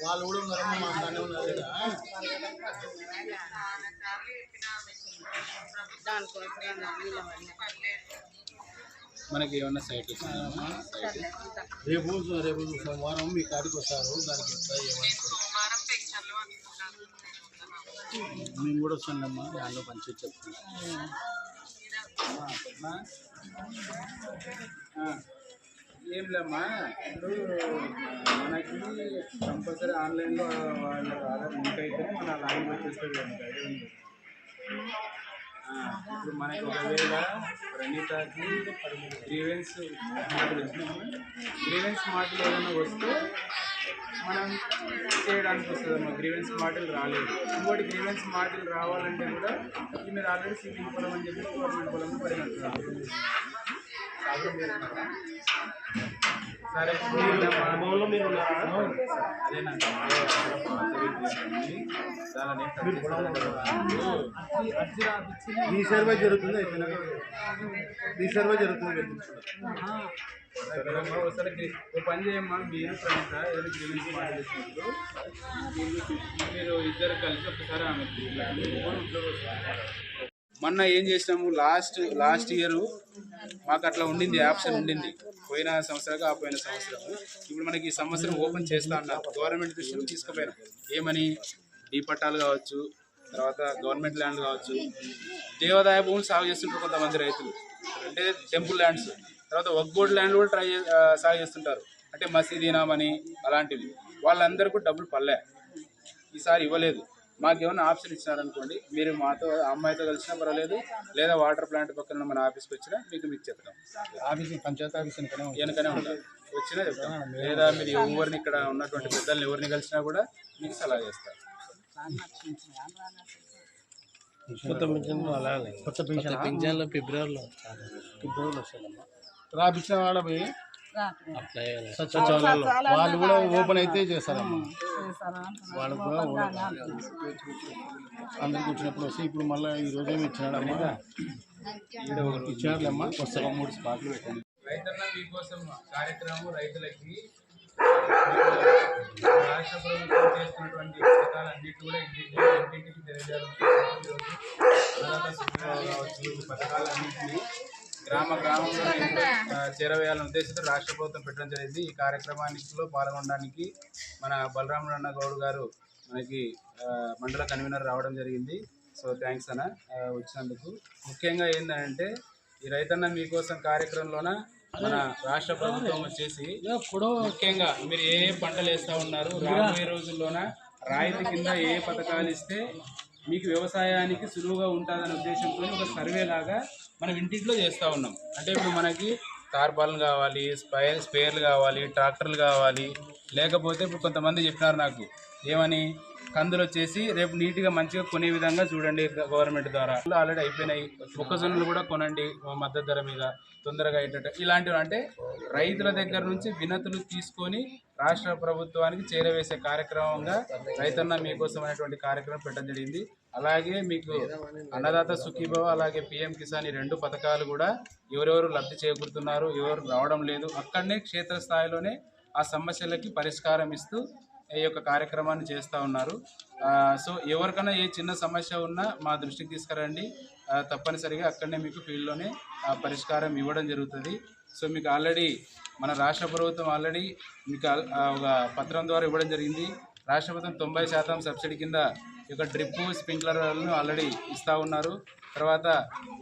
వాళ్ళు కూడా ఉన్నారమ్మా, మా దాన్ని ఉన్నారు మనకి ఏమన్నా సైట్ వచ్చిందమ్మా? రేపు రేపు సోమవారం మీ కాడికి వస్తారు, దానికి మేము కూడా వస్తానమ్మా, దానిలో పంచి చెప్తాను. ఏం లేమ్మా, ఇప్పుడు మనకి కంపల్సరీ ఆన్లైన్లో వాళ్ళ ఆధార్ లింక్ అయితేనే మన లాగిన్ వచ్చేస్తుంది కనుక. ఇప్పుడు మనకి ఒకవేళ ప్రణీతకి గ్రీవెన్స్ మాటలు వచ్చినాము, గ్రీవెన్స్ మాటలు ఏదైనా వస్తే మనం చేయడానికి వస్తుందమ్మా. గ్రీవెన్స్ మాటలు రాలేదు. ఇంకోటి గ్రీవెన్స్ మాటలు రావాలంటే కూడా మీరు ఆల్రెడీ సివిల్ పొలం అని చెప్పి గవర్నమెంట్ పొలంలో పరిగణిస్తున్నారు. సరే, అనుభవంలో మీరు ఈ సర్వే జరుగుతుంది, ఈ సర్వే జరుగుతుంది. ఒకసారి పని చేయమ్మా, మీరు ఫ్రెండ్స్ ఏదైనా గ్రీవెన్స్ మాట్లాడుతున్నప్పుడు మీరు ఇద్దరు కలిసి ఒకసారి ఆమె మొన్న ఏం చేసినాము, లాస్ట్ ఇయర్ మాకు అట్లా ఉండింది, ఆప్షన్ ఉండింది. పోయిన సంవత్సరం పోయిన సంవత్సరం ఇప్పుడు మనకి ఈ సంవత్సరం ఓపెన్ చేస్తా అన్నారు. గవర్నమెంట్ దృష్టిలో తీసుకుపోయినాం. ఏమని డీ పట్టాలు కావచ్చు, తర్వాత గవర్నమెంట్ ల్యాండ్ కావచ్చు, దేవాదాయ భూములు సాగు చేస్తుంటారు కొంతమంది రైతులు, అంటే టెంపుల్ ల్యాండ్స్, తర్వాత వక్బోర్డ్ ల్యాండ్ కూడా సాగు చేస్తుంటారు, అంటే మసీదీనామని అలాంటివి. వాళ్ళందరికీ డబ్బులు పల్లె ఈసారి ఇవ్వలేదు. మాకేమన్నా ఆప్షన్ ఇచ్చినారనుకోండి, మీరు మాతో అమ్మాయితో కలిసినా పర్వాలేదు, లేదా వాటర్ ప్లాంట్ పక్కన మన ఆఫీస్కి వచ్చినా మీకు చెప్తాం. ఆఫీస్ పంచాయతీ ఆఫీస్ వెనకనే ఉంటుంది, వచ్చినా చెప్తాం. లేదా మీరు ఎవరిని ఇక్కడ ఉన్నటువంటి పెద్దల్ని ఎవరిని కలిసినా కూడా మీకు సలహా చేస్తారు. కొత్త పింఛన్లో ఫిబ్రవరిలో వస్తుందమ్మా. రాపించిన వాడ పోయి సచివాలయాలు వాళ్ళు కూడా ఓపెన్ అయితే చేస్తారమ్మా. వాళ్ళు కూడా అందరికి వచ్చినప్పుడు వస్తే ఇప్పుడు మళ్ళీ ఈ రోజు ఏమి ఇచ్చినాడమ్మా, ఇచ్చినారులేమ్మా. వస్తాం 3 స్పాట్లు పెట్టండి. రైతన్న మీకోసం కార్యక్రమం రైతులకి రాష్ట్ర ప్రభుత్వం చేస్తున్నటువంటి పథకాలన్నిటి కూడా ఇంటింటికి తెలియజేయాలి. పథకాలన్నింటినీ గ్రామంలో చేరవేయాలనే ఉద్దేశంతో రాష్ట్ర ప్రభుత్వం పెట్టడం జరిగింది. ఈ కార్యక్రమానికిలో పాల్గొనడానికి మన బలరామరన్న గౌడ్ గారు మనకి మండల కన్వీనర్ రావడం జరిగింది. సో థ్యాంక్స్ అన్న వచ్చినందుకు. ముఖ్యంగా ఏంటంటే ఈ రైతన్న మీకోసం కార్యక్రమంలోన మన రాష్ట్ర ప్రభుత్వం వచ్చేసి ముఖ్యంగా మీరు ఏ పంటలు వేస్తూ ఉన్నారు, రాబోయే రోజుల్లోన రాయితీ కింద ఏ పథకాలు ఇస్తే మీకు వ్యవసాయానికి సులువుగా ఉంటుందనే ఉద్దేశంతో ఒక సర్వే లాగా మనం ఇంటింట్లో చేస్తూ ఉన్నాం. అంటే ఇప్పుడు మనకి తార్పాలను కావాలి, స్పేర్లు కావాలి, ట్రాక్టర్లు కావాలి, లేకపోతే ఇప్పుడు కొంతమంది చెప్పినారు నాకు ఏమని, కందులు వచ్చేసి రేపు నీట్గా మంచిగా కొనే విధంగా చూడండి గవర్నమెంట్ ద్వారా. ఆల్రెడీ అయిపోయినాయి. మొక్కజొన్నలు కూడా కొనండి మద్దతు ధర మీద తొందరగా అయ్యేటట్టు. ఇలాంటివి అంటే రైతుల దగ్గర నుంచి వినతులు తీసుకొని రాష్ట్ర ప్రభుత్వానికి చేరవేసే కార్యక్రమంగా రైతన్న మీకోసం అనేటువంటి కార్యక్రమం పెట్టడం జరిగింది. అలాగే మీకు అన్నదాత సుఖీభవ అలాగే పిఎం కిసాన్ 2 పథకాలు కూడా ఎవరెవరు లబ్ధి చేకూరుతున్నారు, ఎవరు రావడం లేదు, అక్కడనే క్షేత్రస్థాయిలోనే ఆ సమస్యలకి పరిష్కారం ఇస్తూ ఈ యొక్క కార్యక్రమాన్ని చేస్తూ ఉన్నారు. సో ఎవరికైనా ఏ చిన్న సమస్య ఉన్నా మా దృష్టికి తీసుకురండి, తప్పనిసరిగా అక్కడనే మీకు ఫీల్డ్లోనే పరిష్కారం ఇవ్వడం జరుగుతుంది. సో మీకు ఆల్రెడీ మన రాష్ట్ర ప్రభుత్వం ఆల్రెడీ మీకు ఒక పత్రం ద్వారా ఇవ్వడం జరిగింది. రాష్ట్ర ప్రభుత్వం 90% సబ్సిడీ కింద ఈ యొక్క డ్రిప్ స్ప్రింక్లర్లను ఆల్రెడీ ఇస్తూ ఉన్నారు. తర్వాత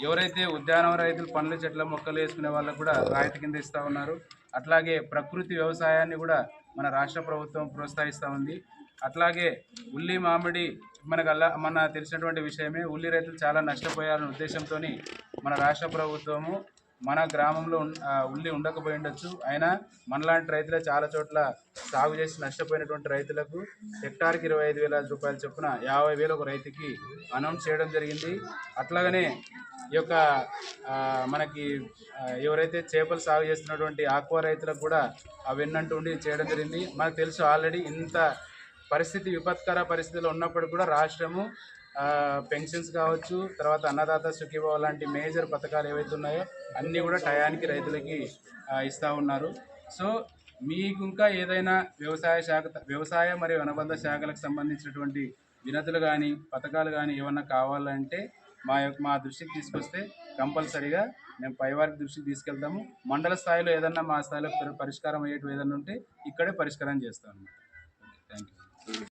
ఎవరైతే ఉద్యానవన రైతులు పండ్ల చెట్ల మొక్కలు వేసుకునే వాళ్ళకు కూడా రాయితీ కింద ఇస్తూ ఉన్నారు. అట్లాగే ప్రకృతి వ్యవసాయాన్ని కూడా మన రాష్ట్ర ప్రభుత్వం ప్రోత్సహిస్తూ ఉంది. అట్లాగే ఉల్లి మామిడి మన తెలిసినటువంటి విషయమే, ఉల్లి రైతులు చాలా నష్టపోయాలనే ఉద్దేశంతో మన రాష్ట్ర ప్రభుత్వము మన గ్రామంలో ఉల్లి ఉండకపోయి ఉండొచ్చు, అయినా మనలాంటి రైతులే చాలా చోట్ల సాగు చేసి నష్టపోయినటువంటి రైతులకు హెక్టార్కి 25,000 రూపాయల చొప్పున 50,000 ఒక రైతుకి అనౌన్స్ చేయడం జరిగింది. అట్లాగనే ఈ యొక్క మనకి ఎవరైతే చేపలు సాగు చేస్తున్నటువంటి ఆక్వా రైతులకు కూడా అవెన్నంటుండి చేయడం జరిగింది. మనకు తెలుసు ఆల్రెడీ ఇంత పరిస్థితి విపత్కర పరిస్థితుల్లో ఉన్నప్పుడు కూడా రాష్ట్రము పెన్షన్స్ కావచ్చు, తర్వాత అన్నదాత సుఖీభావ లాంటి మేజర్ పథకాలు ఏవైతే ఉన్నాయో అన్నీ కూడా టయానికి రైతులకి ఇస్తూ ఉన్నారు. సో మీకు ఇంకా ఏదైనా వ్యవసాయ మరియు అనుబంధ శాఖలకు సంబంధించినటువంటి వినతులు కానీ పథకాలు కానీ ఏమన్నా కావాలంటే మా దృష్టికి తీసుకొస్తే కంపల్సరీగా మేము పైవారికి దృష్టికి తీసుకెళ్తాము. మండల స్థాయిలో ఏదన్నా మా స్థాయిలో పరిష్కారం అయ్యేటివి ఏదన్నా ఉంటే ఇక్కడే పరిష్కారం చేస్తాము. Thank you.